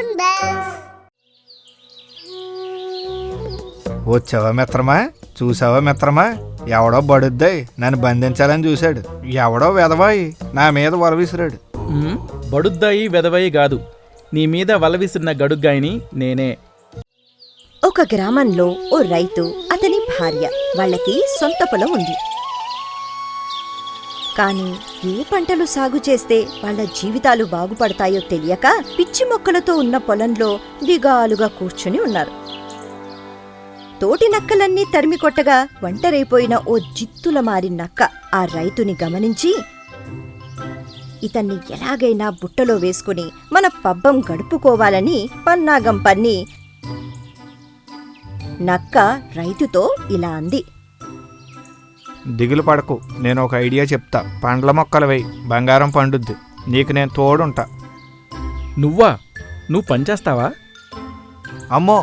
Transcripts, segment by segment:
Fun Bells. వచ్చావా మిత్రమా? చూసావా మిత్రమా? ఎవడో బడుద్దాయి నన్ను బంధించాలని చూశాడు. ఎవడో వెదవాయి నా మీద వల విసిరాడు. బడుద్దాయి వెదవాయి కాదు, నీ మీద వల విసిరిన గడుగ్గాయిని నేనే. ఒక గ్రామంలో ఓ రైతు, అతని భార్య, వాళ్ళకి సొంత పొలం ఉంది. కాని ఏ పంటలు సాగు చేస్తే వాళ్ళ జీవితాలు బాగుపడతాయో తెలియక పిచ్చి మొక్కలతో ఉన్న పొలంలో దిగాలుగా కూర్చుని ఉన్నారు. తోటి నక్కలన్నీ తరిమి కొట్టగా ఒంటరైపోయిన ఓ జిత్తుల మారి నక్క ఆ రైతుని గమనించి, ఇతన్ని ఎలాగైనా బుట్టలో వేసుకుని మన పబ్బం గడుపుకోవాలని పన్నాగం పన్ని నక్క రైతుతో ఇలా అంది. దిగులు పడకు, నేను ఒక ఐడియా చెప్తా. పండ్ల మొక్కలు వేయి, బంగారం పండుద్ది. నీకు నేను తోడుంటా. నువ్వు పనిచేస్తావా? అమ్మో,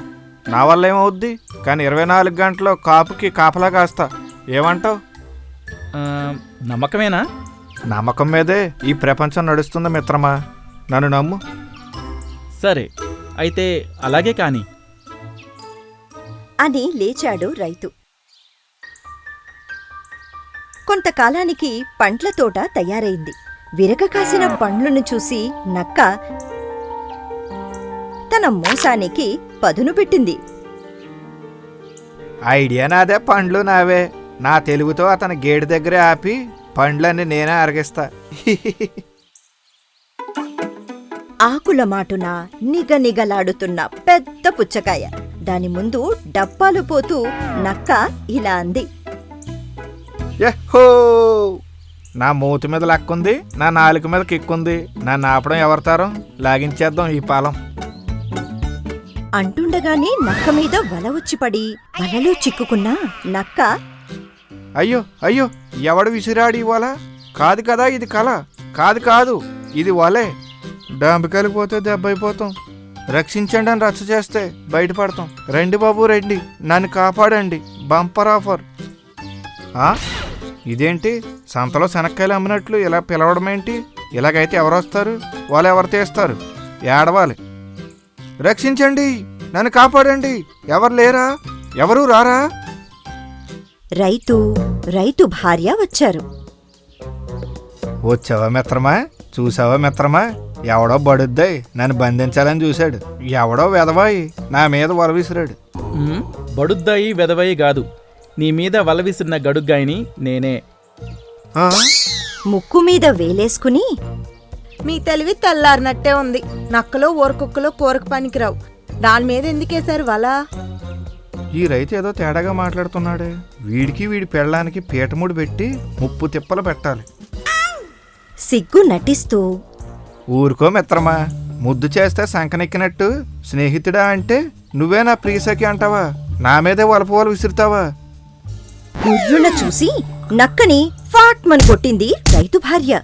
నా వల్ల ఏమవుద్ది? కానీ 24 గంటలు కాపుకి కాపలా కాస్తా. ఏమంటావు? నమ్మకమేనా? నమ్మకం మీదే ఈ ప్రపంచం నడుస్తుంది మిత్రమా, నన్ను నమ్ము. సరే, అయితే అలాగే కాని అని లేచాడు రైతు. కొంతకాలానికి పండ్ల తోట తయారైంది. విరగ కాసిన పండ్లను చూసి నక్క తన మోసానికి పదును పెట్టింది. ఐడియా నాదే, పండ్లు నావే. నా తెలుగుతో అతని గేటు దగ్గరే ఆపి పండ్లన్నీ నేనే అరగిస్తా. ఆకుల మాటున నిగనిగలాడుతున్న పెద్ద పుచ్చకాయ, దాని ముందు డప్పాలు పోతూ నక్క ఇలా అంది. యహో! నా మూతి మీద లక్కుంది, నా నాలుక మీద కిక్కుంది. నన్ను ఆపడం ఎవరితారం? లాగించేద్దాం ఈ పాలం. అంటుండగానే నక్క మీద వల వచ్చిపడి వలలో చిక్కుకున్నా నక్క, అయ్యో అయ్యో, ఎవడు విసిరాడు ఈ వల? కాదు కదా, ఇది కల. కాదు, ఇది వలే. డాంబికలిపోతే దెబ్బైపోతాం. రక్షించండి అని రచ్చ చేస్తే బయటపడతాం. రండి బాబు రండి, నన్ను కాపాడండి. Bumper offer. ఇదేంటి సంతలో శనక్కాయలు అమ్మినట్లు ఇలా పిలవడం ఏంటి? ఇలాగైతే ఎవరు వస్తారు? వాళ్ళు ఎవరు తీస్తారు? ఏడవాలి. రక్షించండి, నన్ను కాపాడండి. ఎవరు లేరా? ఎవరూ రారా? రైతు భార్య వచ్చారు. వచ్చావా మిత్రమా? చూసావా మిత్రమా? ఎవడో బడుద్దాయి నన్ను బంధించాలని చూశాడు. ఎవడో వెదవాయి నా మీద వల విసిరాడు. బడుద్దాయి వెదవాయి కాదు, నీ మీద వల విసిరిన గడుగ్గాయిని నేనే. ముక్కు మీద వేలేసుకుని, మీ తెలివి తెల్లారినట్టే ఉంది. నక్కలో ఊరకుక్కలో కూరకు పనికిరావు. దాని మీద ఎందుకేశారు వల? ఈ రైతు ఏదో తేడాగా మాట్లాడుతున్నాడే. వీడి పెళ్ళానికి పీటముడి పెట్టి 30 తిప్పలు పెట్టాలి. సిగ్గు నటిస్తూ, ఊరుకో మిత్రమా, ముద్దు చేస్తే సంకనెక్కినట్టు స్నేహితుడా అంటే నువ్వే నా ప్రియసఖి అంటావా? నా మీదే వలపవలు విసురుతావా? గుర్రున చూసి నక్కని ఫాట్మని కొట్టింది రైతు భార్య.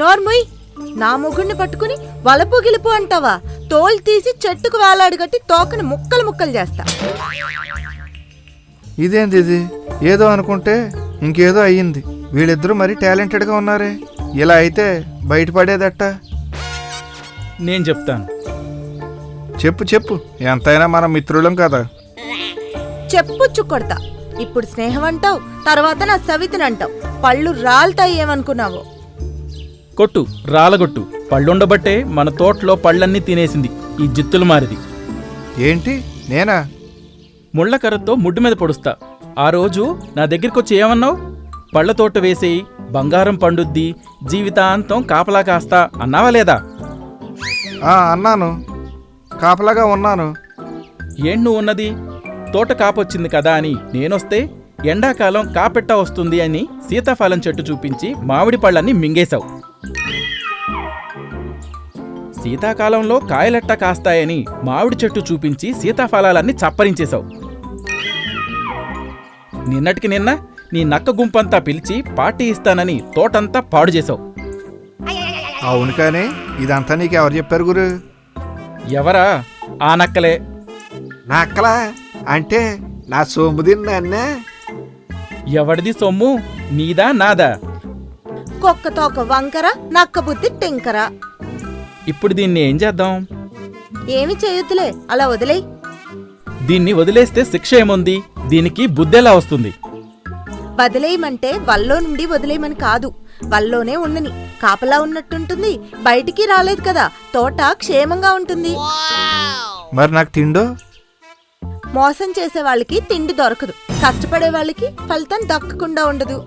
నోర్ముయ్, నా మొగుణ్ణి పట్టుకుని వలపు గిలుపు అంటావా? తోలు తీసి చెట్టుకు వేలాడగట్టి తోకని ముక్కలు చేస్తా. ఇదేంది ఇది? ఏదో అనుకుంటే ఇంకేదో అయ్యింది. వీళ్ళిద్దరూ మరీ టాలెంటెడ్గా ఉన్నారే. ఇలా అయితే బయటపడేదట్ట. నేను చెప్తాను. చెప్పు, ఎంతైనా మనం మిత్రులం కదా. చెప్పుచ్చు కొడతా. ఇప్పుడు స్నేహం అంటావు, తర్వాత నా సవితినంటావు. పళ్ళు రాలుతాయి ఏమనుకున్నావో. కొట్టు, రాలగొట్టు. పళ్ళుండబట్టే మన తోటలో పళ్ళన్నీ తినేసింది ఈ జిత్తులు మారిది. ఏంటి నేనా? ముళ్ళకర్రతో ముడ్డు మీద పొడుస్తా. ఆ రోజు నా దగ్గరికొచ్చి ఏమన్నావు? పళ్ళ తోట వేసేయి, బంగారం పండుద్ది, జీవితాంతం కాపలా కాస్తా అన్నావా లేదా? అన్నాను, కాపలాగా ఉన్నాను. ఏం నువ్వు ఉన్నది? తోట కాపొచ్చింది కదా అని నేనొస్తే ఎండాకాలం కాపెట్ట వస్తుంది అని సీతాఫలం చెట్టు చూపించి మామిడి పళ్ళన్నీ మింగేశావు. శీతాకాలంలో కాయలెట్ట కాస్తాయని మామిడి చెట్టు చూపించి సీతాఫలాలన్నీ చప్పరించేశావు. నిన్నటికి నిన్న నీ నక్క గుంపంతా పిలిచి పార్టీ ఇస్తానని తోటంతా పాడు చేశావు. అవును, కానీ ఇదంతా నీకెవరు చెప్పారు గురు? ఎవరా? ఆ నక్కలే. నా అక్కలా? అంటే నా సొమ్ము తిన్నా? ఎవడిది సొమ్ము? నీదా నాదా? కుక్కతో ఒక వంకర నక్క బుద్ధి టింకర. ఇప్పుడు దీన్ని ఏం చేద్దాం? ఏమి చేయొద్దులే, అలా వదిలేయ్. దీన్ని వదిలేస్తే శిక్ష ఏముంది? దీనికి బుద్ధెలా వస్తుంది? వదిలేయమంటే వల్లో నుండి వదిలేయమని కాదు, వల్లోనే ఉండని. కాపలా ఉన్నట్టుంటుంది, బయటికి రాలేదు కదా, తోట క్షేమంగా ఉంటుంది. మరి నాకు తిండో? మోసం చేసే వాళ్ళకి తిండి దొరకదు, కష్టపడే వాళ్ళకి ఫలితం దక్కకుండా ఉండదు.